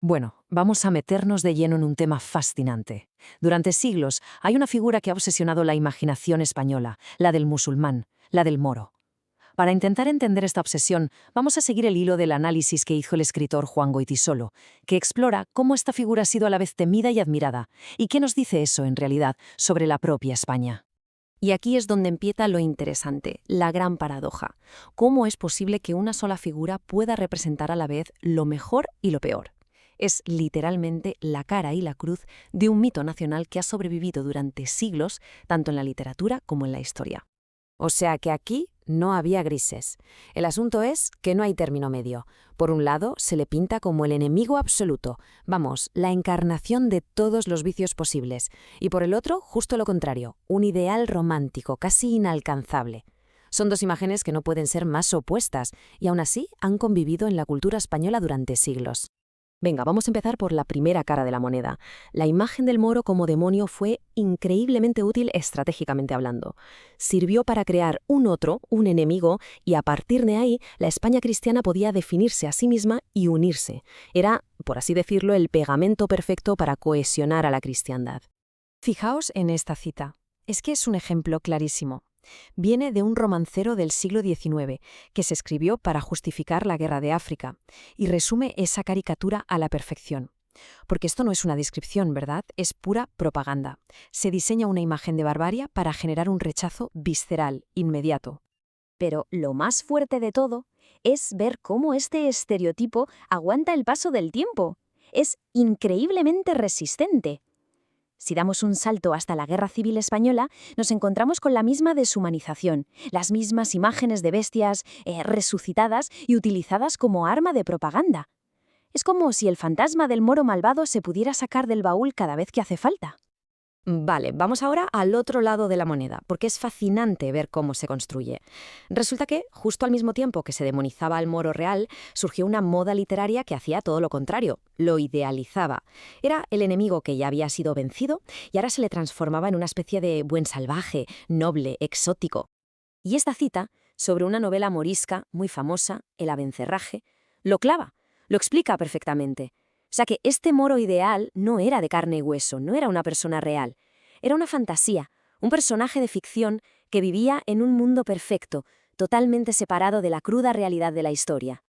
Bueno, vamos a meternos de lleno en un tema fascinante. Durante siglos hay una figura que ha obsesionado la imaginación española, la del musulmán, la del moro. Para intentar entender esta obsesión, vamos a seguir el hilo del análisis que hizo el escritor Juan Goytisolo, que explora cómo esta figura ha sido a la vez temida y admirada, y qué nos dice eso, en realidad, sobre la propia España. Y aquí es donde empieza lo interesante, la gran paradoja. ¿Cómo es posible que una sola figura pueda representar a la vez lo mejor y lo peor? Es literalmente la cara y la cruz de un mito nacional que ha sobrevivido durante siglos, tanto en la literatura como en la historia. O sea que aquí no había grises. El asunto es que no hay término medio. Por un lado, se le pinta como el enemigo absoluto, vamos, la encarnación de todos los vicios posibles. Y por el otro, justo lo contrario, un ideal romántico, casi inalcanzable. Son dos imágenes que no pueden ser más opuestas, y aún así han convivido en la cultura española durante siglos. Venga, vamos a empezar por la primera cara de la moneda. La imagen del moro como demonio fue increíblemente útil estratégicamente hablando. Sirvió para crear un otro, un enemigo, y a partir de ahí la España cristiana podía definirse a sí misma y unirse. Era, por así decirlo, el pegamento perfecto para cohesionar a la cristiandad. Fijaos en esta cita. Es que es un ejemplo clarísimo. Viene de un romancero del siglo XIX que se escribió para justificar la guerra de África y resume esa caricatura a la perfección. Porque esto no es una descripción, ¿verdad? Es pura propaganda. Se diseña una imagen de barbarie para generar un rechazo visceral, inmediato. Pero lo más fuerte de todo es ver cómo este estereotipo aguanta el paso del tiempo. Es increíblemente resistente. Si damos un salto hasta la Guerra Civil Española, nos encontramos con la misma deshumanización, las mismas imágenes de bestias resucitadas y utilizadas como arma de propaganda. Es como si el fantasma del moro malvado se pudiera sacar del baúl cada vez que hace falta. Vale, vamos ahora al otro lado de la moneda, porque es fascinante ver cómo se construye. Resulta que, justo al mismo tiempo que se demonizaba al moro real, surgió una moda literaria que hacía todo lo contrario, lo idealizaba. Era el enemigo que ya había sido vencido y ahora se le transformaba en una especie de buen salvaje, noble, exótico. Y esta cita, sobre una novela morisca muy famosa, El Abencerraje, lo clava, lo explica perfectamente. O sea que este moro ideal no era de carne y hueso, no era una persona real. Era una fantasía, un personaje de ficción que vivía en un mundo perfecto, totalmente separado de la cruda realidad de la historia.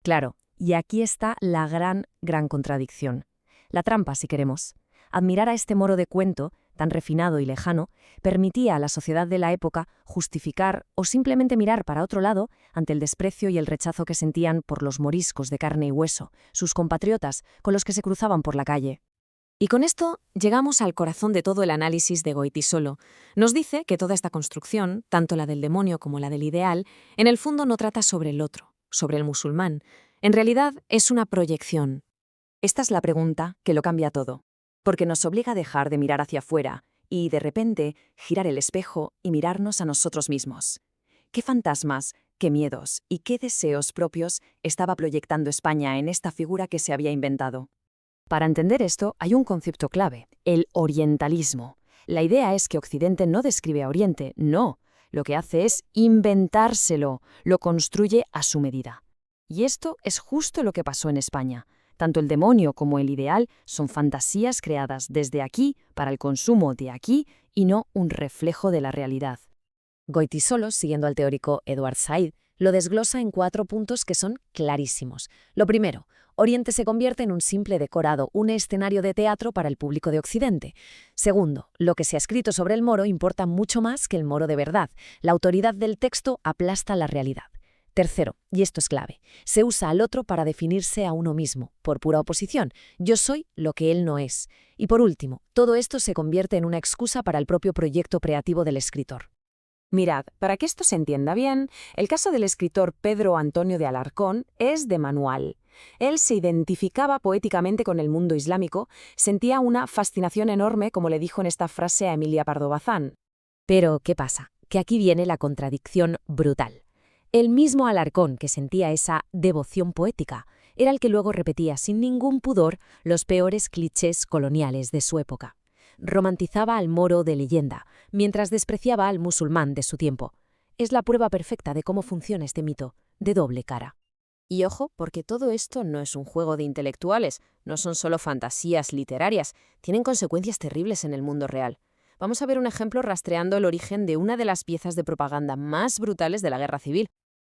Claro, y aquí está la gran contradicción. La trampa, si queremos. Admirar a este moro de cuento, tan refinado y lejano, permitía a la sociedad de la época justificar o simplemente mirar para otro lado ante el desprecio y el rechazo que sentían por los moriscos de carne y hueso, sus compatriotas con los que se cruzaban por la calle. Y con esto llegamos al corazón de todo el análisis de Goytisolo. Nos dice que toda esta construcción, tanto la del demonio como la del ideal, en el fondo no trata sobre el otro, sobre el musulmán. En realidad es una proyección. Esta es la pregunta que lo cambia todo, porque nos obliga a dejar de mirar hacia afuera y, de repente, girar el espejo y mirarnos a nosotros mismos. ¿Qué fantasmas, qué miedos y qué deseos propios estaba proyectando España en esta figura que se había inventado? Para entender esto hay un concepto clave, el orientalismo. La idea es que Occidente no describe a Oriente, no. Lo que hace es inventárselo, lo construye a su medida. Y esto es justo lo que pasó en España. Tanto el demonio como el ideal son fantasías creadas desde aquí para el consumo de aquí y no un reflejo de la realidad. Goytisolo, siguiendo al teórico Edward Said, lo desglosa en 4 puntos que son clarísimos. Lo primero, Oriente se convierte en un simple decorado, un escenario de teatro para el público de Occidente. Segundo, lo que se ha escrito sobre el moro importa mucho más que el moro de verdad. La autoridad del texto aplasta la realidad. Tercero, y esto es clave, se usa al otro para definirse a uno mismo, por pura oposición. Yo soy lo que él no es. Y por último, todo esto se convierte en una excusa para el propio proyecto creativo del escritor. Mirad, para que esto se entienda bien, el caso del escritor Pedro Antonio de Alarcón es de manual. Él se identificaba poéticamente con el mundo islámico, sentía una fascinación enorme, como le dijo en esta frase a Emilia Pardo Bazán. Pero, ¿qué pasa? Que aquí viene la contradicción brutal. El mismo Alarcón, que sentía esa devoción poética, era el que luego repetía sin ningún pudor los peores clichés coloniales de su época. Romantizaba al moro de leyenda, mientras despreciaba al musulmán de su tiempo. Es la prueba perfecta de cómo funciona este mito, de doble cara. Y ojo, porque todo esto no es un juego de intelectuales, no son solo fantasías literarias, tienen consecuencias terribles en el mundo real. Vamos a ver un ejemplo rastreando el origen de una de las piezas de propaganda más brutales de la Guerra Civil.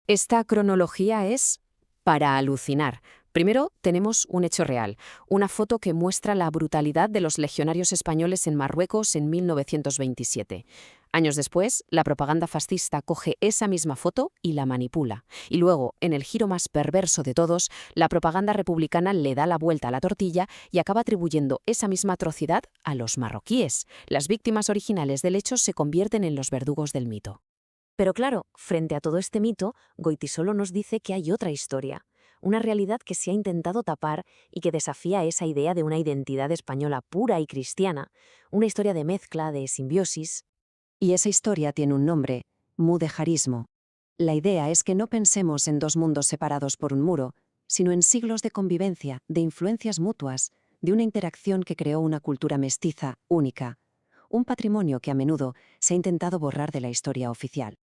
Esta cronología es para alucinar. Primero tenemos un hecho real, una foto que muestra la brutalidad de los legionarios españoles en Marruecos en 1927. Años después, la propaganda fascista coge esa misma foto y la manipula. Y luego, en el giro más perverso de todos, la propaganda republicana le da la vuelta a la tortilla y acaba atribuyendo esa misma atrocidad a los marroquíes. Las víctimas originales del hecho se convierten en los verdugos del mito. Pero claro, frente a todo este mito, Goytisolo nos dice que hay otra historia, una realidad que se ha intentado tapar y que desafía esa idea de una identidad española pura y cristiana, una historia de mezcla, de simbiosis. Y esa historia tiene un nombre, mudejarismo. La idea es que no pensemos en dos mundos separados por un muro, sino en siglos de convivencia, de influencias mutuas, de una interacción que creó una cultura mestiza, única, un patrimonio que a menudo se ha intentado borrar de la historia oficial.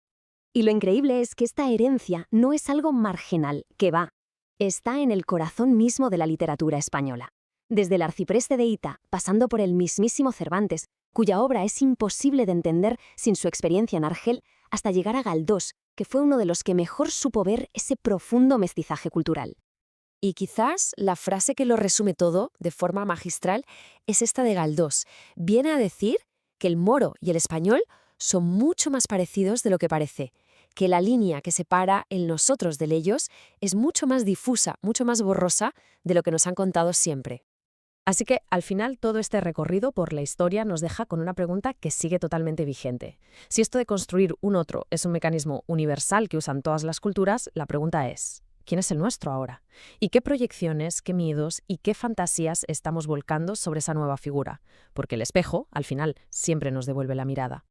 Y lo increíble es que esta herencia no es algo marginal, que va. Está en el corazón mismo de la literatura española. Desde el arcipreste de Hita, pasando por el mismísimo Cervantes, cuya obra es imposible de entender sin su experiencia en Argel, hasta llegar a Galdós, que fue uno de los que mejor supo ver ese profundo mestizaje cultural. Y quizás la frase que lo resume todo, de forma magistral, es esta de Galdós. Viene a decir que el moro y el español son mucho más parecidos de lo que parece, que la línea que separa el nosotros del ellos es mucho más difusa, mucho más borrosa de lo que nos han contado siempre. Así que, al final, todo este recorrido por la historia nos deja con una pregunta que sigue totalmente vigente. Si esto de construir un otro es un mecanismo universal que usan todas las culturas, la pregunta es, ¿quién es el nuestro ahora? ¿Y qué proyecciones, qué miedos y qué fantasías estamos volcando sobre esa nueva figura? Porque el espejo, al final, siempre nos devuelve la mirada.